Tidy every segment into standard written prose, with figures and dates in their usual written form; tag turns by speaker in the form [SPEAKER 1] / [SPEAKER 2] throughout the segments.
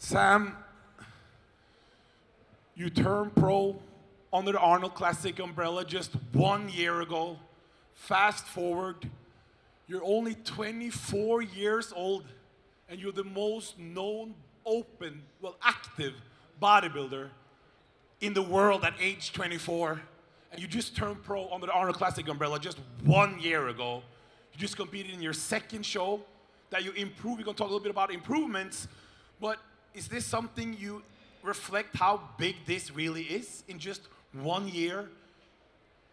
[SPEAKER 1] Sam, you turned pro under the Arnold Classic umbrella just 1 year ago. Fast forward, you're only 24 years old, and you're the most known, open, active bodybuilder in the world at age 24. And you just turned pro under the Arnold Classic umbrella just 1 year ago. You just competed in your second show that you improved. We're gonna talk a little bit about improvements, but is this something you reflect how big this really is in just 1 year?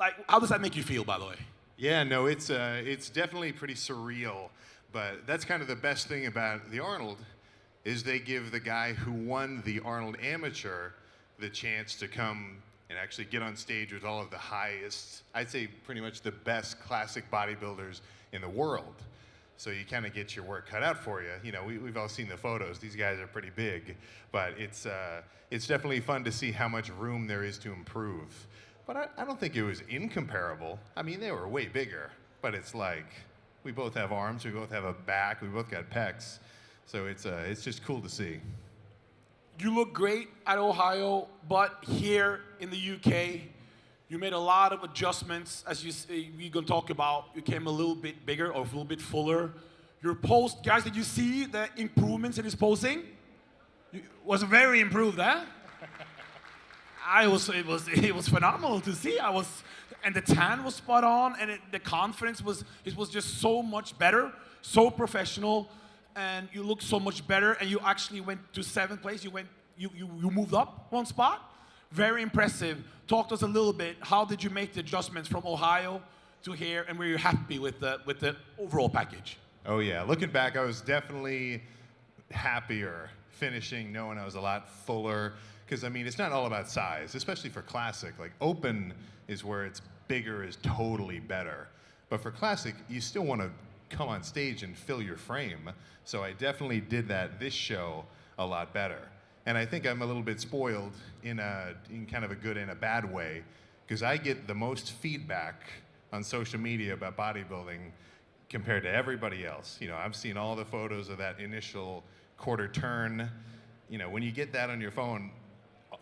[SPEAKER 1] Like, how does that make you feel, by the way?
[SPEAKER 2] Yeah, no, it's definitely pretty surreal, but that's kind of the best thing about the Arnold is they give the guy who won the Arnold Amateur the chance to come and actually get on stage with all of the highest, I'd say pretty much the best classic bodybuilders in the world. So you kind of get your work cut out for you. You know, we've all seen the photos. These guys are pretty big, but it's definitely fun to see how much room there is to improve. But I don't think it was incomparable. I mean, they were way bigger, but it's like we both have arms, we both have a back, we both got pecs. So it's just cool to see.
[SPEAKER 1] You look great at Ohio, but here in the UK, you made a lot of adjustments, as we're gonna talk about. You came a little bit bigger or a little bit fuller. Your post, guys, did you see the improvements in his posing? It was very improved, huh? It was phenomenal to see. And the tan was spot on, and the confidence was just so much better, so professional, and you looked so much better. And you actually went to 7th place. You moved up one spot. Very impressive. Talk to us a little bit. How did you make the adjustments from Ohio to here, and were you happy with the overall package?
[SPEAKER 2] Oh yeah, looking back, I was definitely happier finishing knowing I was a lot fuller. Because, I mean, it's not all about size, especially for classic. Like, open is where it's bigger is totally better. But for classic, you still want to come on stage and fill your frame. So I definitely did that this show a lot better. And I think I'm a little bit spoiled in kind of a good and a bad way, because I get the most feedback on social media about bodybuilding compared to everybody else. You know, I've seen all the photos of that initial quarter turn. You know, when you get that on your phone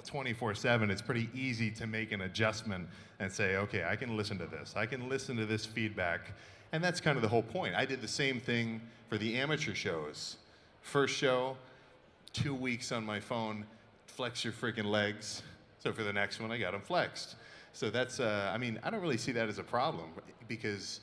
[SPEAKER 2] 24/7, it's pretty easy to make an adjustment and say, okay, I can listen to this. I can listen to this feedback. And that's kind of the whole point. I did the same thing for the amateur shows. First show, 2 weeks on my phone, flex your freaking legs. So for the next one, I got them flexed. So that's, I mean, I don't really see that as a problem because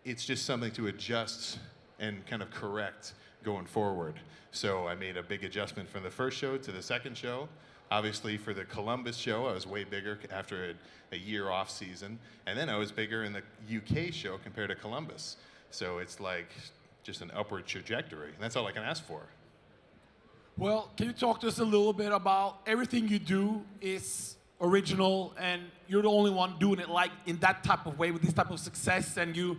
[SPEAKER 2] it's just something to adjust and kind of correct going forward. So I made a big adjustment from the first show to the second show. Obviously, for the Columbus show, I was way bigger after a year off season. And then I was bigger in the UK show compared to Columbus. So it's like just an upward trajectory. And that's all I can ask for.
[SPEAKER 1] Well, can you talk to us a little bit about everything you do is original, and you're the only one doing it like in that type of way with this type of success, and you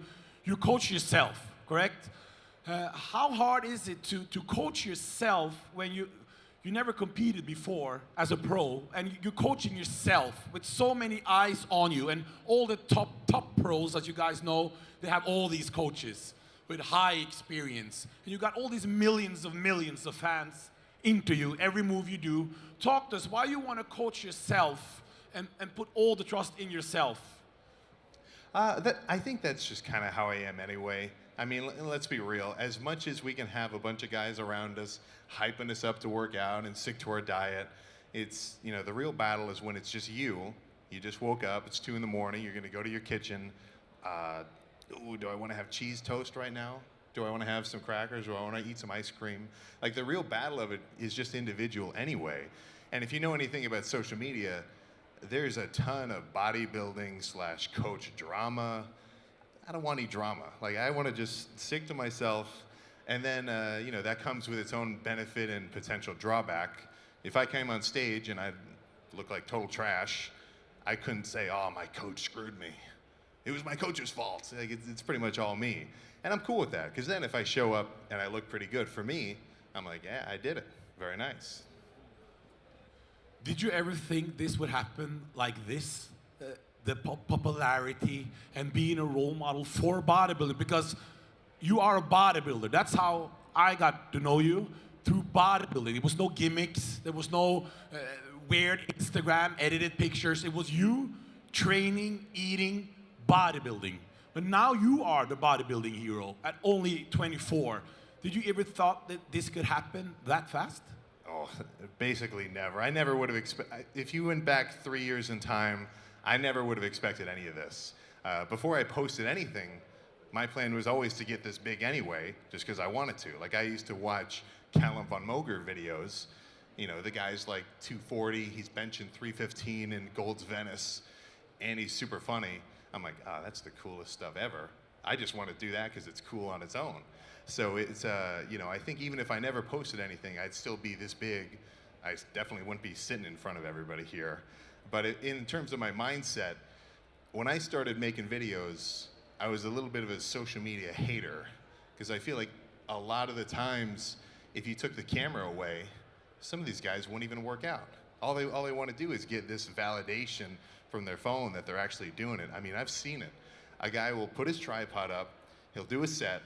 [SPEAKER 1] coach yourself, correct? How hard is it to coach yourself when you never competed before as a pro, and you're coaching yourself with so many eyes on you, and all the top pros, as you guys know, they have all these coaches with high experience, and you got all these millions of fans into you, every move you do. Talk to us why you want to coach yourself and put all the trust in yourself.
[SPEAKER 2] I think that's just kind of how I am anyway. I mean, let's be real. As much as we can have a bunch of guys around us hyping us up to work out and stick to our diet, it's, you know, the real battle is when it's just you. You just woke up, it's 2 in the morning, you're gonna go to your kitchen. Ooh, do I wanna have cheese toast right now? Do I wanna have some crackers? Do I wanna eat some ice cream? Like, the real battle of it is just individual anyway. And if you know anything about social media, there's a ton of bodybuilding / coach drama. I don't want any drama. Like, I want to just stick to myself, and then, you know, that comes with its own benefit and potential drawback. If I came on stage and I looked like total trash, I couldn't say, oh, my coach screwed me. It was my coach's fault. Like, it's pretty much all me. And I'm cool with that, because then if I show up and I look pretty good for me, I'm like, yeah, I did it. Very nice.
[SPEAKER 1] Did you ever think this would happen like this? The popularity and being a role model for bodybuilding, because you are a bodybuilder. That's how I got to know you. through bodybuilding. There was no gimmicks. There was no weird Instagram edited pictures. It was you training, eating, bodybuilding. But now you are the bodybuilding hero at only 24. Did you ever thought that this could happen that fast?
[SPEAKER 2] Oh, basically never. I never would have expected, if you went back 3 years in time, I never would have expected any of this. Before I posted anything, my plan was always to get this big anyway, just because I wanted to. Like, I used to watch Callum von Moger videos. You know, the guy's like 240, he's benching 315 in Gold's Venice, and he's super funny. I'm like, ah, that's the coolest stuff ever. I just want to do that because it's cool on its own. So it's, you know, I think even if I never posted anything, I'd still be this big. I definitely wouldn't be sitting in front of everybody here. But in terms of my mindset, when I started making videos, I was a little bit of a social media hater, because I feel like a lot of the times, if you took the camera away, some of these guys won't even work out. All they want to do is get this validation from their phone that they're actually doing it. I mean, I've seen it. A guy will put his tripod up, he'll do a set,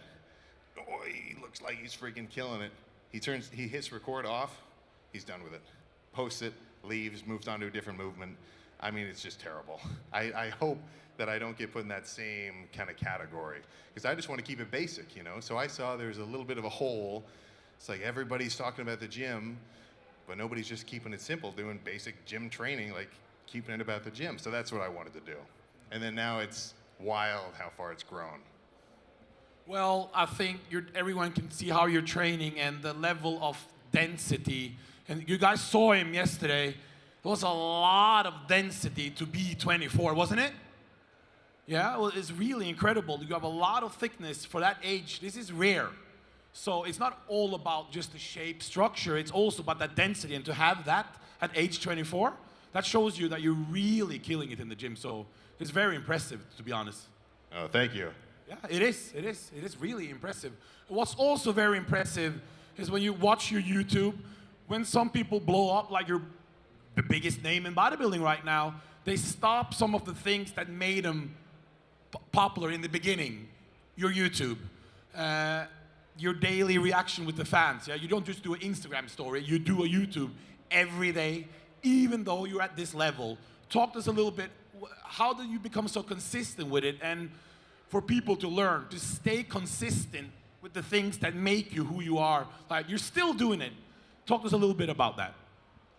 [SPEAKER 2] oh, he looks like he's freaking killing it. He hits record off, he's done with it. Posts it, leaves, moves on to a different movement. I mean, it's just terrible. I hope that I don't get put in that same kind of category, because I just want to keep it basic, you know? So I saw there's a little bit of a hole. It's like everybody's talking about the gym, but nobody's just keeping it simple, doing basic gym training, like keeping it about the gym. So that's what I wanted to do. And then now it's wild how far it's grown.
[SPEAKER 1] Well, I think everyone can see how you're training and the level of density. And you guys saw him yesterday. There was a lot of density to be 24, wasn't it? Yeah, well, it's really incredible. You have a lot of thickness for that age. This is rare. So it's not all about just the shape, structure. It's also about that density. And to have that at age 24, that shows you that you're really killing it in the gym. So it's very impressive, to be honest.
[SPEAKER 2] Oh, thank you.
[SPEAKER 1] Yeah, it is. It is. It is really impressive. What's also very impressive is when you watch your YouTube, when some people blow up, like you're the biggest name in bodybuilding right now, they stop some of the things that made them popular in the beginning. Your YouTube, your daily reaction with the fans. Yeah, you don't just do an Instagram story. You do a YouTube every day, even though you're at this level. Talk to us a little bit. How did you become so consistent with it? And for people to learn, to stay consistent with the things that make you who you are. Like, you're still doing it. Talk to us a little bit about that.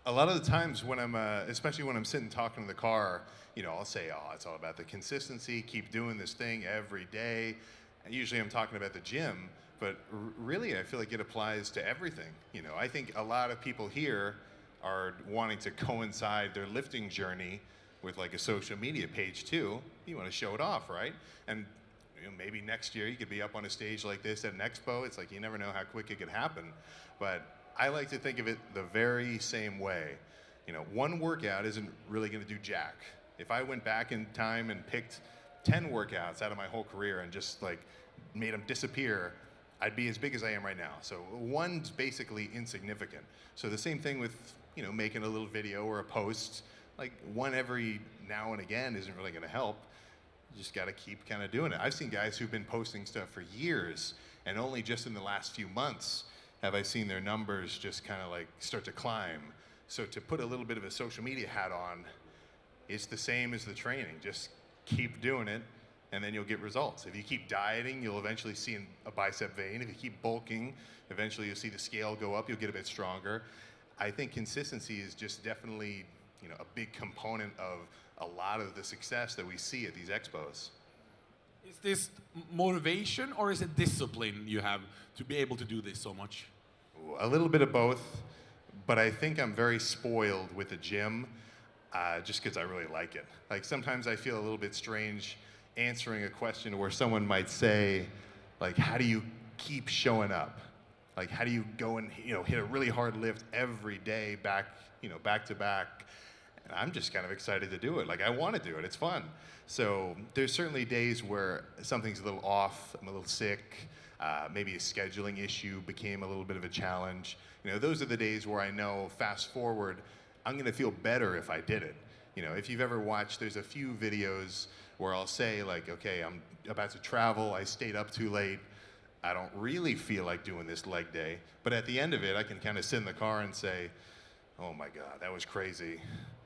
[SPEAKER 2] A lot of the times when I'm, especially when I'm sitting talking in the car, you know, I'll say, oh, it's all about the consistency, keep doing this thing every day. And usually I'm talking about the gym, but really I feel like it applies to everything. You know, I think a lot of people here are wanting to coincide their lifting journey with like a social media page too. You want to show it off, right? And you know, maybe next year you could be up on a stage like this at an expo. It's like you never know how quick it could happen. But I like to think of it the very same way. You know, one workout isn't really going to do jack. If I went back in time and picked 10 workouts out of my whole career and just like made them disappear, I'd be as big as I am right now. So one's basically insignificant. So the same thing with, you know, making a little video or a post. Like one every now and again isn't really going to help. You just got to keep kind of doing it. I've seen guys who've been posting stuff for years, and only just in the last few months have I seen their numbers just kind of like start to climb. So to put a little bit of a social media hat on, it's the same as the training. Just keep doing it, and then you'll get results. If you keep dieting, you'll eventually see a bicep vein. If you keep bulking, eventually you'll see the scale go up, you'll get a bit stronger. I think consistency is just definitely, you know, a big component of a lot of the success that we see at these expos.
[SPEAKER 1] Is this motivation or is it discipline you have to be able to do this so much?
[SPEAKER 2] A little bit of both, but I think I'm very spoiled with the gym just because I really like it. Like sometimes I feel a little bit strange answering a question where someone might say, like, how do you keep showing up? Like, how do you go and, you know, hit a really hard lift every day back to back? And I'm just kind of excited to do it. Like, I want to do it. It's fun. So there's certainly days where something's a little off. I'm a little sick. Maybe a scheduling issue became a little bit of a challenge. You know, those are the days where I know, fast forward, I'm going to feel better if I did it. You know, if you've ever watched, there's a few videos where I'll say, like, okay, I'm about to travel. I stayed up too late. I don't really feel like doing this leg day. But at the end of it, I can kind of sit in the car and say, oh my God, that was crazy.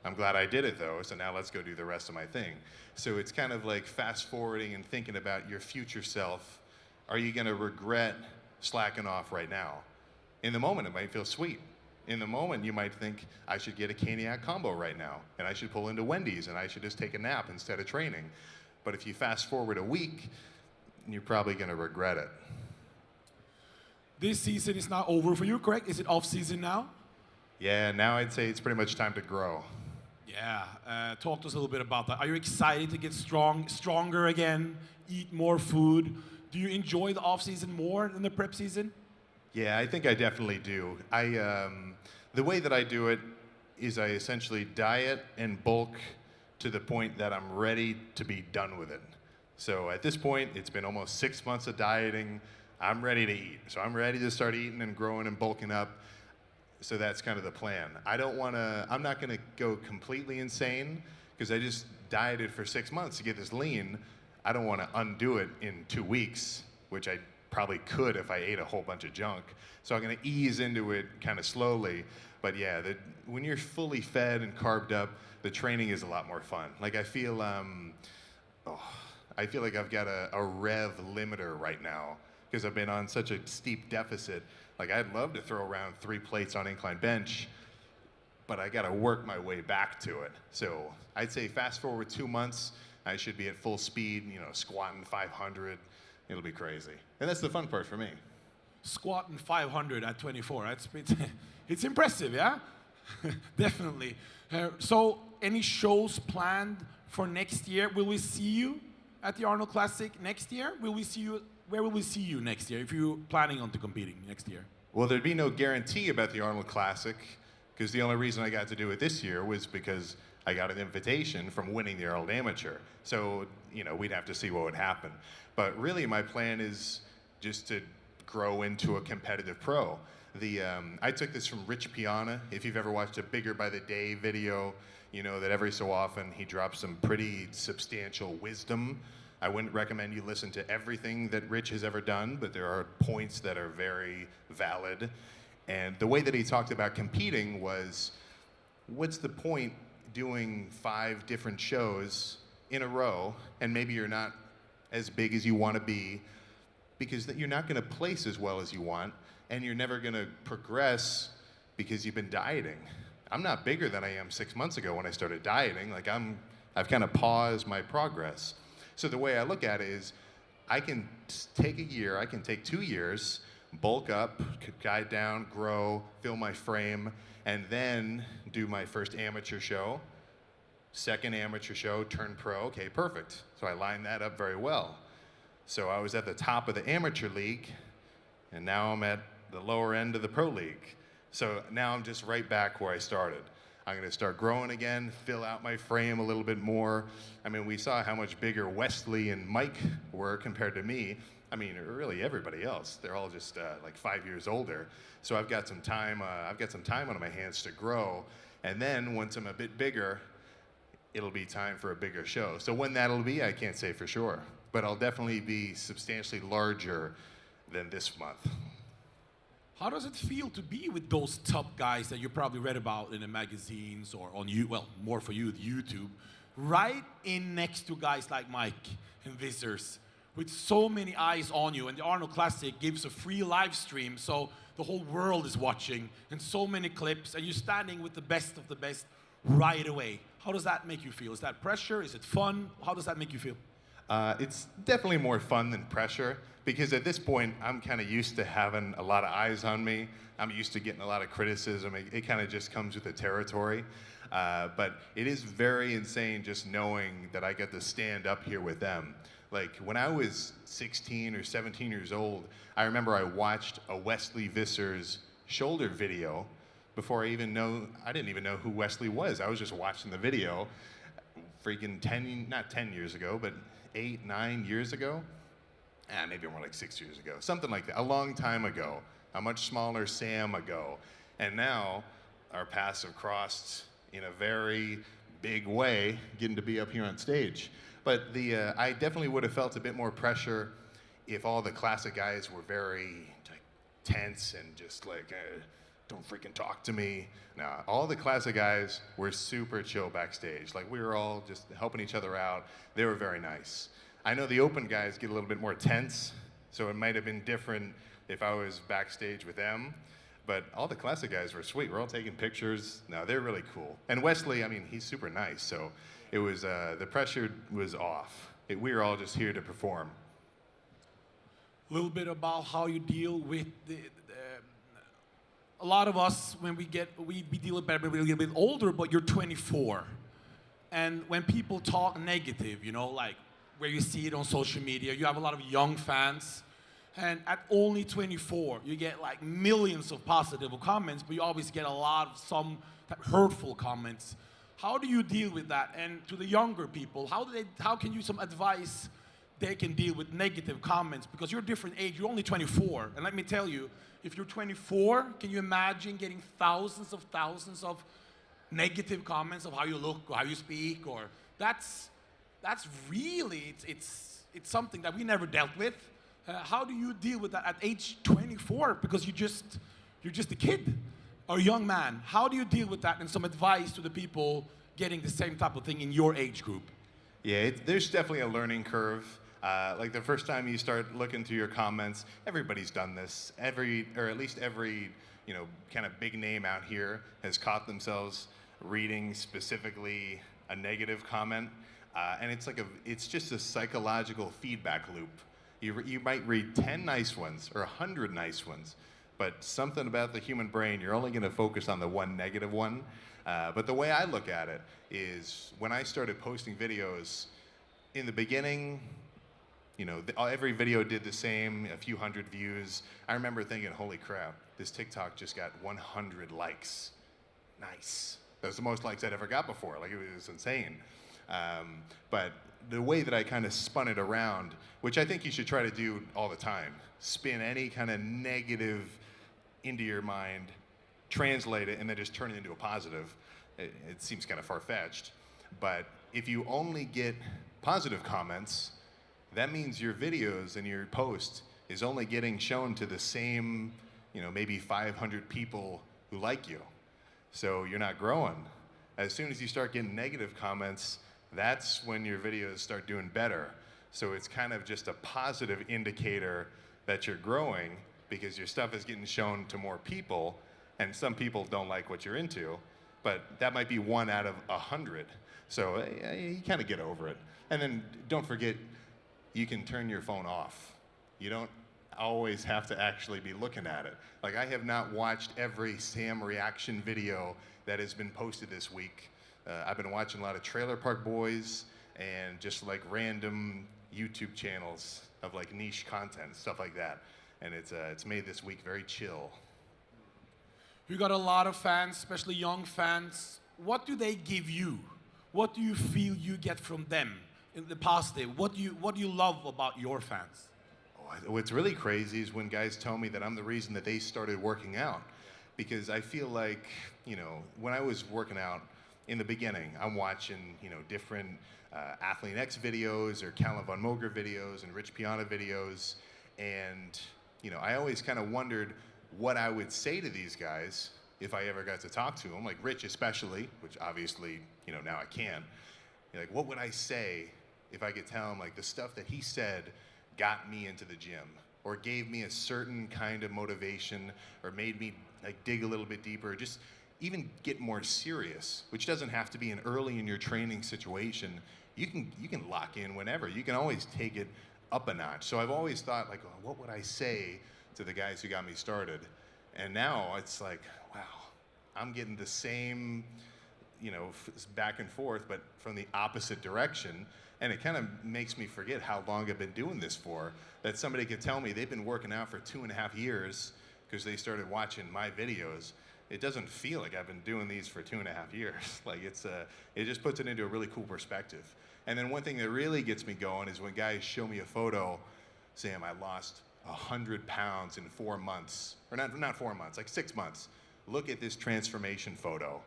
[SPEAKER 2] I'm glad I did it though, so now let's go do the rest of my thing. So it's kind of like fast forwarding and thinking about your future self. Are you gonna regret slacking off right now? In the moment, it might feel sweet. In the moment, you might think, I should get a Caniac combo right now, and I should pull into Wendy's, and I should just take a nap instead of training. But if you fast forward a week, you're probably gonna regret it.
[SPEAKER 1] This season is not over for you, correct? Is it off season now?
[SPEAKER 2] Yeah, now I'd say it's pretty much time to grow.
[SPEAKER 1] Yeah, talk to us a little bit about that. Are you excited to get stronger again, eat more food? Do you enjoy the off season more than the prep season?
[SPEAKER 2] Yeah, I think I definitely do. The way that I do it is I essentially diet and bulk to the point that I'm ready to be done with it. So at this point, it's been almost 6 months of dieting. I'm ready to eat. So I'm ready to start eating and growing and bulking up. So that's kind of the plan. I'm not gonna go completely insane because I just dieted for 6 months to get this lean. I don't wanna undo it in 2 weeks, which I probably could if I ate a whole bunch of junk. So I'm gonna ease into it kind of slowly. But yeah, when you're fully fed and carbed up, the training is a lot more fun. Like I feel like I've got a rev limiter right now because I've been on such a steep deficit. Like I'd love to throw around 3 plates on incline bench, but I gotta work my way back to it. So I'd say fast forward 2 months, I should be at full speed, squatting 500. It'll be crazy. And that's the fun part for me.
[SPEAKER 1] Squatting 500 at 24, it's impressive, yeah? Definitely. So any shows planned for next year? Will we see you at the Arnold Classic next year? Where will we see you next year if you're planning on competing next year?
[SPEAKER 2] Well, there'd be no guarantee about the Arnold Classic because the only reason I got to do it this year was because I got an invitation from winning the Arnold Amateur. So, we'd have to see what would happen. But really my plan is just to grow into a competitive pro. I took this from Rich Piana. If you've ever watched a Bigger by the Day video, you know that every so often he drops some pretty substantial wisdom. I wouldn't recommend you listen to everything that Rich has ever done, but there are points that are very valid. And the way that he talked about competing was, what's the point doing 5 different shows in a row, and maybe you're not as big as you want to be, because you're not going to place as well as you want, and you're never going to progress because you've been dieting. I'm not bigger than I am 6 months ago when I started dieting. Like I've kind of paused my progress. So the way I look at it is, I can take a year, I can take 2 years, bulk up, guide down, grow, fill my frame, and then do my first amateur show, second amateur show, turn pro. Okay, perfect. So I lined that up very well. So I was at the top of the amateur league, and now I'm at the lower end of the pro league. So now I'm just right back where I started. I'm gonna start growing again, fill out my frame a little bit more. I mean, we saw how much bigger Wesley and Mike were compared to me. I mean, really everybody else. They're all just like 5 years older. So I've got some time. On my hands to grow. And then once I'm a bit bigger, it'll be time for a bigger show. So when that'll be, I can't say for sure. But I'll definitely be substantially larger than this month.
[SPEAKER 1] How does it feel to be with those top guys that you probably read about in the magazines or on more for you, YouTube, right in next to guys like Mike and Vissers, with so many eyes on you? And the Arnold Classic gives a free live stream, so the whole world is watching, and so many clips, and you're standing with the best of the best right away. How does that make you feel? Is that pressure? Is it fun? How does that make you feel?
[SPEAKER 2] It's definitely more fun than pressure, because at this point, I'm kind of used to having a lot of eyes on me. I'm used to getting a lot of criticism. It kind of just comes with the territory. But it is very insane just knowing that I get to stand up here with them. Like when I was 16 or 17 years old, I remember I watched a Wesley Vissers shoulder video before I didn't even know who Wesley was. I was just watching the video freaking not 10 years ago, but 8, 9 years ago. Maybe more like 6 years ago, something like that, a long time ago, a much smaller Sam ago. And now our paths have crossed in a very big way, getting to be up here on stage. But I definitely would have felt a bit more pressure if all the classic guys were very like, tense and just like, don't freaking talk to me. Nah, all the classic guys were super chill backstage. Like we were all just helping each other out. They were very nice. I know the open guys get a little bit more tense, so it might have been different if I was backstage with them. But all the classic guys were sweet. We're all taking pictures. No, they're really cool. And Wesley, I mean, he's super nice. So it was, the pressure was off. We were all just here to perform.
[SPEAKER 1] A little bit about how you deal with a lot of us, when we deal with better, we're a little bit older, but you're 24. And when people talk negative, you know, like where you see it on social media, you have a lot of young fans. And at only 24, you get like millions of positive comments, but you always get a lot of some hurtful comments. How do you deal with that? And to the younger people, how can you some advice they can deal with negative comments? Because you're a different age, you're only 24. And let me tell you, if you're 24, can you imagine getting thousands of negative comments of how you look or how you speak? Or that's really, it's something that we never dealt with. How do you deal with that at age 24? Because you're just a kid or a young man. How do you deal with that? And some advice to the people getting the same type of thing in your age group.
[SPEAKER 2] Yeah, there's definitely a learning curve. Like the first time you start looking through your comments, everybody's done this. Or at least every, you know, kind of big name out here has caught themselves reading specifically a negative comment, and it's just a psychological feedback loop. You might read 10 nice ones or 100 nice ones, but something about the human brain, you're only going to focus on the one negative one. But the way I look at it is when I started posting videos, in the beginning, you know, every video did the same, a few hundred views. I remember thinking, holy crap, this TikTok just got 100 likes. Nice. That was the most likes I'd ever got before. Like, it was insane. But the way that I kind of spun it around, which I think you should try to do all the time, spin any kind of negative into your mind, translate it, and then just turn it into a positive. It seems kind of far-fetched. But if you only get positive comments, that means your videos and your post is only getting shown to the same, you know, maybe 500 people who like you. So you're not growing. As soon as you start getting negative comments, that's when your videos start doing better. So it's kind of just a positive indicator that you're growing because your stuff is getting shown to more people, and some people don't like what you're into, but that might be 1 out of 100. So you kind of get over it. And then don't forget, you can turn your phone off. You don't always have to actually be looking at it. Like, I have not watched every Sam reaction video that has been posted this week. I've been watching a lot of Trailer Park Boys and just like random YouTube channels of like niche content, stuff like that. And it's made this week very chill.
[SPEAKER 1] You got a lot of fans, especially young fans. What do they give you? What do you feel you get from them in the positive? What do you love about your fans?
[SPEAKER 2] What's really crazy is when guys tell me that I'm the reason that they started working out. Because I feel like, you know, when I was working out in the beginning, I'm watching, you know, different L.A Ent.T.V videos or Calvin Von Moger videos and Rich Piana videos. And, you know, I always kind of wondered what I would say to these guys if I ever got to talk to them, like Rich especially, which obviously, you know, now I can. Like, what would I say if I could tell him, like, the stuff that he said got me into the gym or gave me a certain kind of motivation or made me, like, dig a little bit deeper, just even get more serious, which doesn't have to be an early in your training situation. You can lock in whenever. You can always take it up a notch. So I've always thought, like, oh, what would I say to the guys who got me started? And now it's like, wow, I'm getting the same, you know, back and forth, but from the opposite direction. And it kind of makes me forget how long I've been doing this for, that somebody could tell me they've been working out for 2.5 years because they started watching my videos. It doesn't feel like I've been doing these for 2.5 years. Like, it just puts it into a really cool perspective. And then one thing that really gets me going is when guys show me a photo, Sam, I lost 100 pounds in 4 months, or not 4 months, like 6 months. Look at this transformation photo,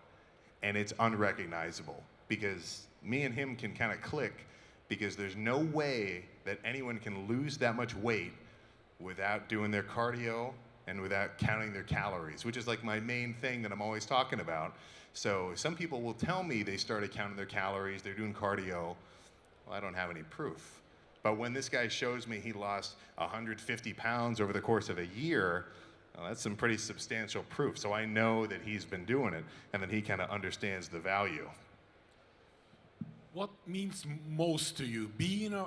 [SPEAKER 2] and it's unrecognizable because me and him can kind of click because there's no way that anyone can lose that much weight without doing their cardio and without counting their calories, which is like my main thing that I'm always talking about. So some people will tell me they started counting their calories, they're doing cardio. Well, I don't have any proof. But when this guy shows me he lost 150 pounds over the course of a year, well, that's some pretty substantial proof. So I know that he's been doing it and that he kind of understands the value.
[SPEAKER 1] What means most to you? Being a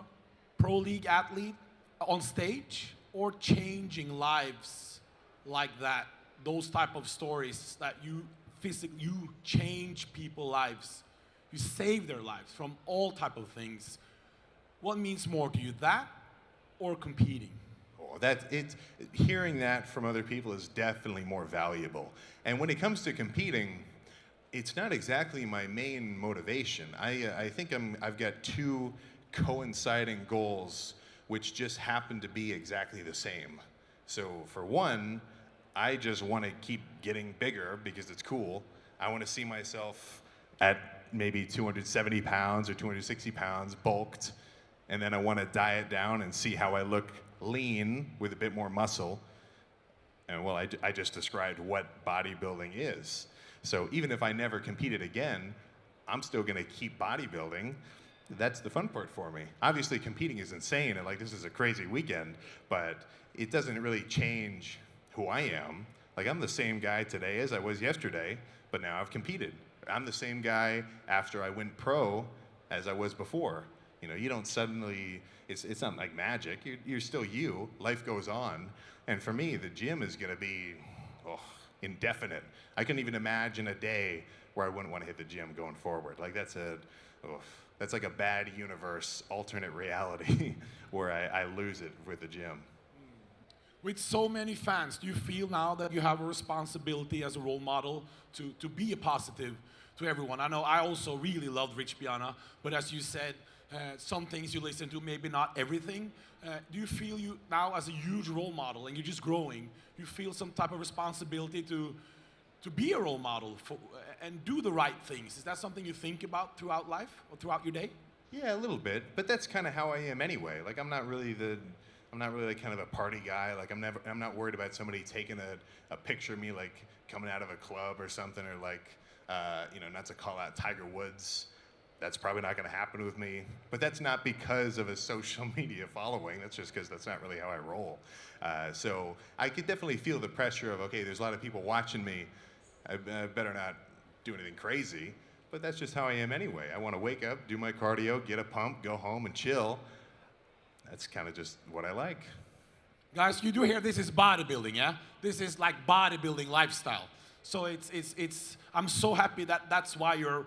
[SPEAKER 1] pro league athlete on stage or changing lives like that? Those type of stories that you change people's lives. You save their lives from all type of things. What means more to you, that or competing?
[SPEAKER 2] Oh, hearing that from other people is definitely more valuable. And when it comes to competing, it's not exactly my main motivation. I think I've got two coinciding goals which just happen to be exactly the same. So for one, I just want to keep getting bigger because it's cool. I want to see myself at maybe 270 pounds or 260 pounds, bulked, and then I want to diet down and see how I look lean with a bit more muscle. And well, I just described what bodybuilding is. So even if I never competed again, I'm still going to keep bodybuilding. That's the fun part for me. Obviously, competing is insane, and like this is a crazy weekend, but it doesn't really change who I am. Like I'm the same guy today as I was yesterday, but now I've competed. I'm the same guy after I went pro as I was before. You know, you don't suddenly, it's not like magic. You're still you. Life goes on. And for me, the gym is going to be indefinite. I couldn't even imagine a day where I wouldn't want to hit the gym going forward. Like that's like a bad universe, alternate reality where I lose it with the gym.
[SPEAKER 1] With so many fans, do you feel now that you have a responsibility as a role model to be a positive to everyone? I know I also really loved Rich Piana, but as you said, some things you listen to, maybe not everything. Do you feel you now as a huge role model and you're just growing, you feel some type of responsibility to be a role model and do the right things? Is that something you think about throughout life or throughout your day?
[SPEAKER 2] Yeah, a little bit, but that's kind of how I am anyway. Like I'm not really kind of a party guy. Like I'm not worried about somebody taking a picture of me like coming out of a club or something, or like not to call out Tiger Woods. That's probably not going to happen with me. But that's not because of a social media following. That's just because that's not really how I roll. So I could definitely feel the pressure of, okay, there's a lot of people watching me. I better not do anything crazy. But that's just how I am anyway. I want to wake up, do my cardio, get a pump, go home and chill. That's kind of just what I like.
[SPEAKER 1] Guys, you do hear this is bodybuilding, yeah? This is like bodybuilding lifestyle. So I'm so happy that that's why you're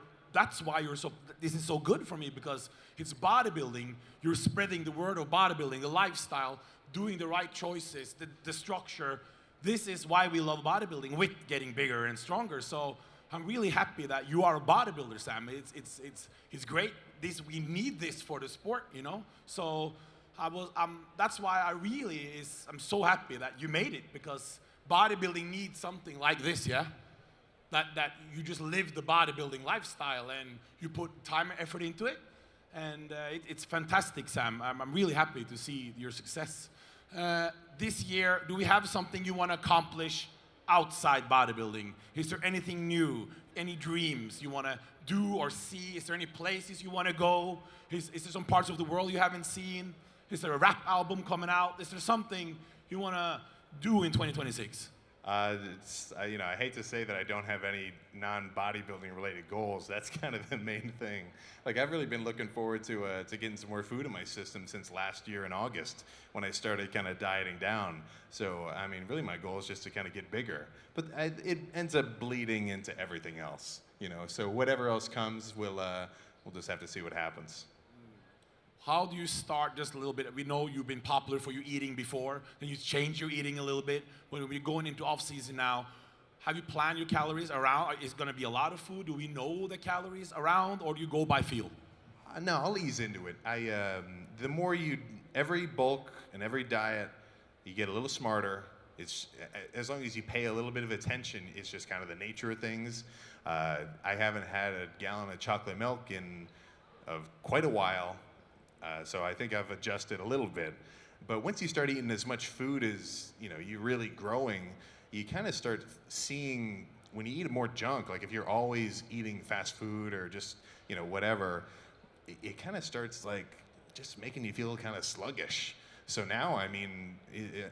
[SPEAKER 1] so, this is so good for me, because it's bodybuilding. You're spreading the word of bodybuilding, the lifestyle, doing the right choices, the structure. This is why we love bodybuilding, with getting bigger and stronger. So I'm really happy that you are a bodybuilder, Sam. It's great. We need this for the sport, you know? So that's why I'm so happy that you made it, because bodybuilding needs something like this, yeah? That you just live the bodybuilding lifestyle and you put time and effort into it. And it's fantastic, Sam. I'm really happy to see your success. This year, do we have something you want to accomplish outside bodybuilding? Is there anything new, any dreams you want to do or see? Is there any places you want to go? Is there some parts of the world you haven't seen? Is there a rap album coming out? Is there something you want to do in 2026?
[SPEAKER 2] I hate to say that I don't have any non-bodybuilding related goals. That's kind of the main thing. Like I've really been looking forward to getting some more food in my system since last year in August when I started kind of dieting down. So I mean, really my goal is just to kind of get bigger. But it ends up bleeding into everything else, you know. So whatever else comes, we'll just have to see what happens.
[SPEAKER 1] How do you start just a little bit? We know you've been popular for your eating before, then you change your eating a little bit. When we're going into off-season now, have you planned your calories around? Is it going to be a lot of food? Do we know the calories around, or do you go by feel?
[SPEAKER 2] No, I'll ease into it. The more every bulk and every diet, you get a little smarter. It's as long as you pay a little bit of attention, it's just kind of the nature of things. I haven't had a gallon of chocolate milk in quite a while. So I think I've adjusted a little bit. But once you start eating as much food as you're really growing, you kind of start seeing when you eat more junk, like if you're always eating fast food or just whatever, it kind of starts like just making you feel kind of sluggish. So now, I mean,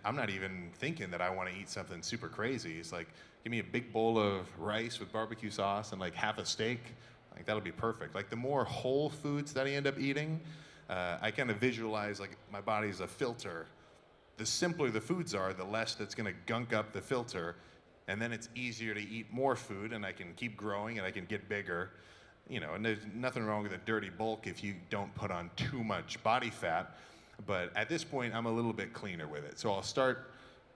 [SPEAKER 2] I'm not even thinking that I want to eat something super crazy. It's like, give me a big bowl of rice with barbecue sauce and like half a steak. Like that'll be perfect. Like the more whole foods that I end up eating, I kind of visualize like my body's a filter. The simpler the foods are, the less that's going to gunk up the filter, and then it's easier to eat more food, and I can keep growing and I can get bigger. And there's nothing wrong with a dirty bulk if you don't put on too much body fat. But at this point, I'm a little bit cleaner with it. So I'll start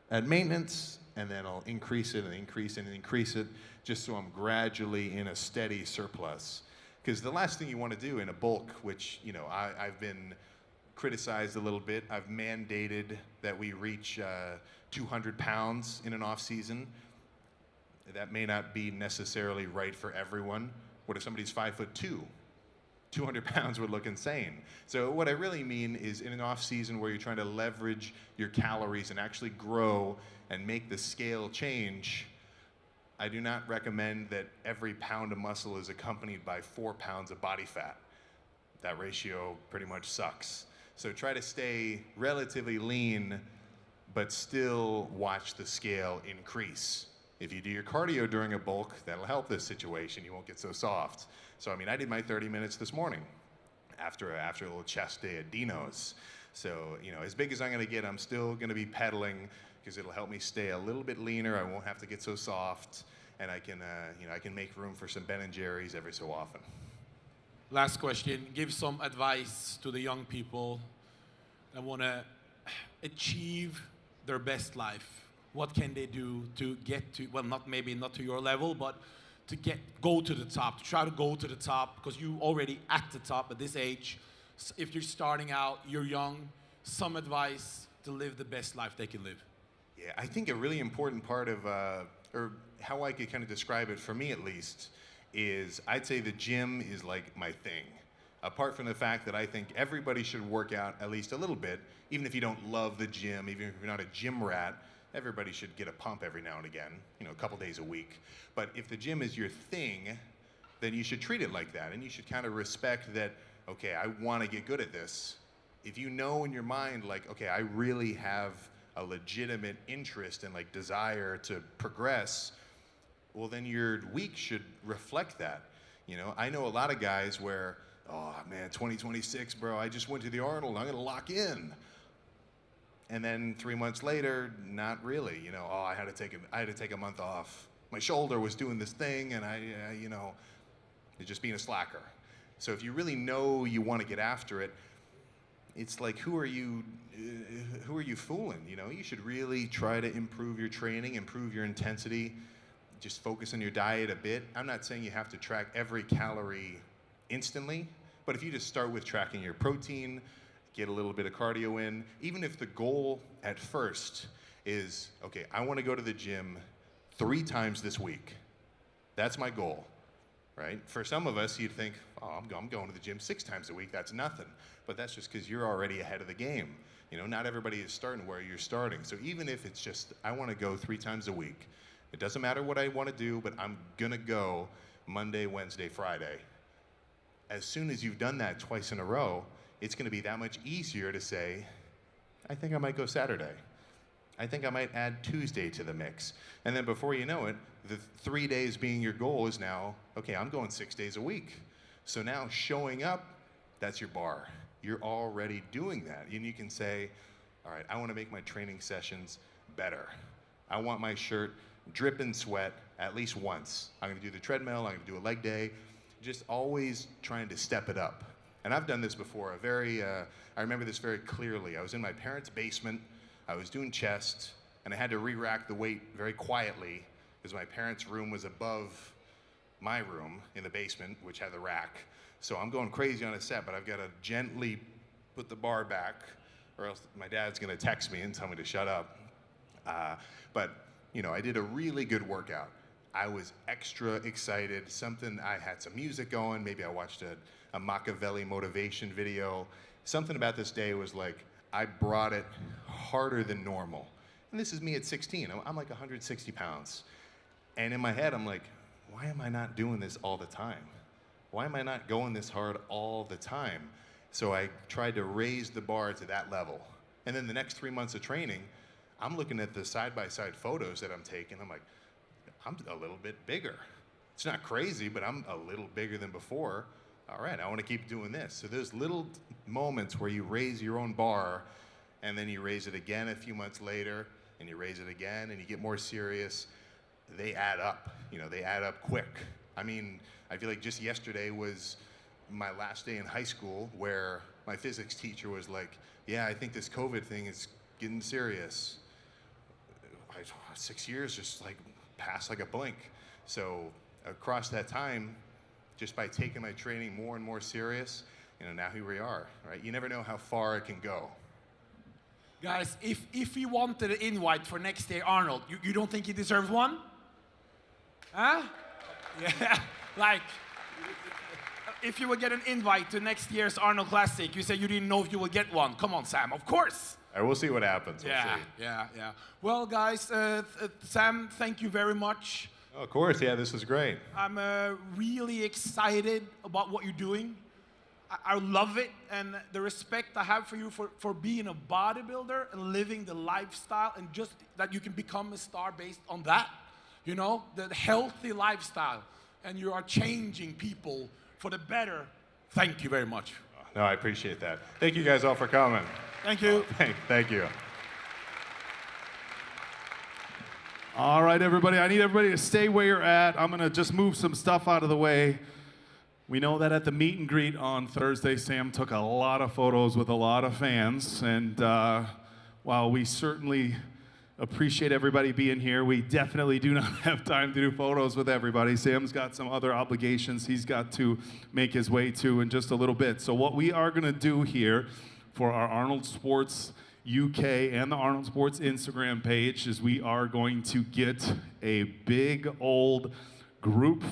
[SPEAKER 2] at maintenance, and then I'll increase it and increase it and increase it, just so I'm gradually in a steady surplus. Because the last thing you want to do in a bulk, which I've been criticized a little bit, I've mandated that we reach 200 pounds in an off season. That may not be necessarily right for everyone. What if somebody's 5'2"? 200 pounds would look insane. So what I really mean is in an off season where you're trying to leverage your calories and actually grow and make the scale change, I do not recommend that every pound of muscle is accompanied by 4 pounds of body fat. That ratio pretty much sucks. So try to stay relatively lean, but still watch the scale increase. If you do your cardio during a bulk, that'll help this situation. You won't get so soft. So I mean, I did my 30 minutes this morning after a little chest day at Dino's. So as big as I'm gonna get, I'm still gonna be pedaling because it'll help me stay a little bit leaner. I won't have to get so soft, and I can I can make room for some Ben & Jerry's every so often.
[SPEAKER 1] Last question. Give some advice to the young people that want to achieve their best life. What can they do to get to, well, maybe not to your level, but to go to the top, to try to go to the top, because you already at the top at this age. So if you're starting out, you're young, some advice to live the best life they can live.
[SPEAKER 2] Yeah, I think a really important part of, or how I could kind of describe it, for me at least, is I'd say the gym is like my thing. Apart from the fact that I think everybody should work out at least a little bit, even if you don't love the gym, even if you're not a gym rat, everybody should get a pump every now and again, a couple days a week. But if the gym is your thing, then you should treat it like that, and you should kind of respect that, okay, I want to get good at this. If you know in your mind, like, okay, I really have a legitimate interest and like desire to progress, well, then your week should reflect that. I know a lot of guys where, oh man, 2026, bro, I just went to the Arnold, I'm gonna lock in. And then 3 months later, not really. Oh, I had to take a month off. My shoulder was doing this thing, and you're just being a slacker. So if you really know you want to get after it, it's like, who are you fooling? You should really try to improve your training, improve your intensity, just focus on your diet a bit. I'm not saying you have to track every calorie instantly, but if you just start with tracking your protein, get a little bit of cardio in, even if the goal at first is, okay, I want to go to the gym 3 times this week. That's my goal, right? For some of us, you'd think, oh, I'm going to the gym 6 times a week, that's nothing. But that's just because you're already ahead of the game. Not everybody is starting where you're starting. So even if it's just, I want to go 3 times a week, it doesn't matter what I want to do, but I'm gonna go Monday, Wednesday, Friday. As soon as you've done that twice in a row, it's going to be that much easier to say, I think I might go Saturday. I think I might add Tuesday to the mix. And then before you know it, the 3 days being your goal is now, okay, I'm going 6 days a week. So now showing up, that's your bar. You're already doing that. And you can say, all right, I want to make my training sessions better. I want my shirt dripping sweat at least once. I'm going to do the treadmill, I'm going to do a leg day. Just always trying to step it up. And I've done this before. I remember this very clearly. I was in my parents' basement. I was doing chest, and I had to re-rack the weight very quietly because my parents' room was above my room in the basement, which had the rack. So I'm going crazy on a set, but I've got to gently put the bar back, or else my dad's going to text me and tell me to shut up. But I did a really good workout. I was extra excited. I had some music going. Maybe I watched a Machiavelli motivation video, something about this day was like, I brought it harder than normal. And this is me at 16. I'm like 160 pounds. And in my head, I'm like, why am I not doing this all the time? Why am I not going this hard all the time? So I tried to raise the bar to that level. And then the next 3 months of training, I'm looking at the side-by-side photos that I'm taking. I'm like, I'm a little bit bigger. It's not crazy, but I'm a little bigger than before. All right, I want to keep doing this. So there's little moments where you raise your own bar, and then you raise it again a few months later, and you raise it again, and you get more serious. They add up. You know, they add up quick. I mean, I feel like just yesterday was my last day in high school where my physics teacher was like, yeah, I think this COVID thing is getting serious. 6 years just like passed like a blink. So across that time, just by taking my training more and more serious, you know, now here we are, right? You never know how far it can go.
[SPEAKER 1] Guys, if he wanted an invite for next year, Arnold, you don't think he deserves one? Huh? Yeah, like, if you would get an invite to next year's Arnold Classic, you say you didn't know if you would get one. Come on, Sam, of course.
[SPEAKER 2] All right, we'll see what happens. We'll see.
[SPEAKER 1] Yeah. Well, guys, Sam, thank you very much.
[SPEAKER 2] Oh, of course, yeah, this was great.
[SPEAKER 1] I'm really excited about what you're doing. I love it, and the respect I have for you for being a bodybuilder and living the lifestyle, and just that you can become a star based on that. You know, the healthy lifestyle, and you are changing people for the better. Thank you very much.
[SPEAKER 2] No, I appreciate that. Thank you guys all for coming.
[SPEAKER 1] Thank you.
[SPEAKER 2] Thank you.
[SPEAKER 3] All right, everybody, I need everybody to stay where you're at. I'm gonna just move some stuff out of the way. We know that at the meet and greet on Thursday, Sam took a lot of photos with a lot of fans, and while we certainly appreciate everybody being here, we definitely do not have time to do photos with everybody. Sam's got some other obligations he's got to make his way to in just a little bit. So what we are gonna do here for our Arnold Sports UK and the Arnold Sports Instagram page is we are going to get a big old group